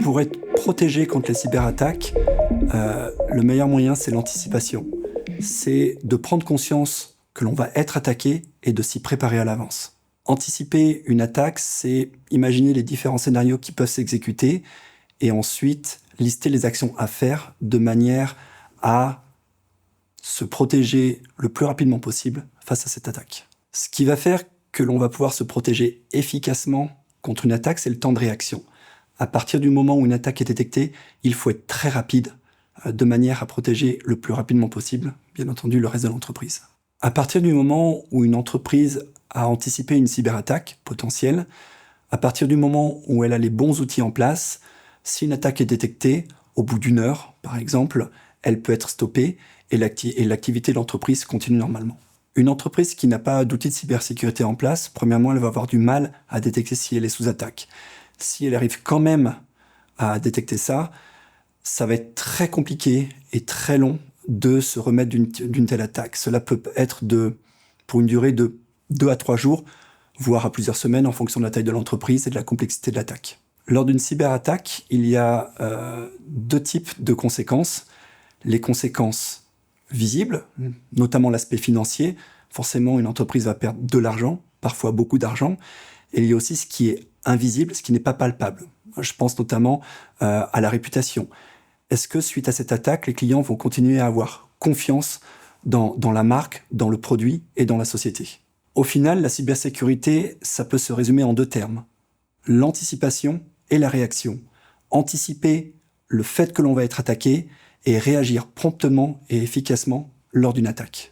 Pour être protégé contre les cyberattaques, le meilleur moyen, c'est l'anticipation. C'est de prendre conscience que l'on va être attaqué et de s'y préparer à l'avance. Anticiper une attaque, c'est imaginer les différents scénarios qui peuvent s'exécuter et ensuite lister les actions à faire de manière à se protéger le plus rapidement possible face à cette attaque. Ce qui va faire que l'on va pouvoir se protéger efficacement contre une attaque, c'est le temps de réaction. À partir du moment où une attaque est détectée, il faut être très rapide, de manière à protéger le plus rapidement possible, bien entendu, le reste de l'entreprise. À partir du moment où une entreprise a anticipé une cyberattaque potentielle, à partir du moment où elle a les bons outils en place, si une attaque est détectée, au bout d'1 heure, par exemple, elle peut être stoppée et l'activité de l'entreprise continue normalement. Une entreprise qui n'a pas d'outils de cybersécurité en place, premièrement, elle va avoir du mal à détecter si elle est sous attaque. Si elle arrive quand même à détecter ça, ça va être très compliqué et très long de se remettre d'une telle attaque. Cela peut être pour une durée de 2 à 3 jours, voire à plusieurs semaines en fonction de la taille de l'entreprise et de la complexité de l'attaque. Lors d'une cyberattaque, il y a 2 types de conséquences. Les conséquences visibles, notamment l'aspect financier. Forcément, une entreprise va perdre de l'argent, parfois beaucoup d'argent. Et il y a aussi ce qui est invisible, ce qui n'est pas palpable. Je pense notamment à la réputation. Est-ce que suite à cette attaque, les clients vont continuer à avoir confiance dans la marque, dans le produit et dans la société? Au final, la cybersécurité, ça peut se résumer en 2 termes. L'anticipation et la réaction. Anticiper le fait que l'on va être attaqué et réagir promptement et efficacement lors d'une attaque.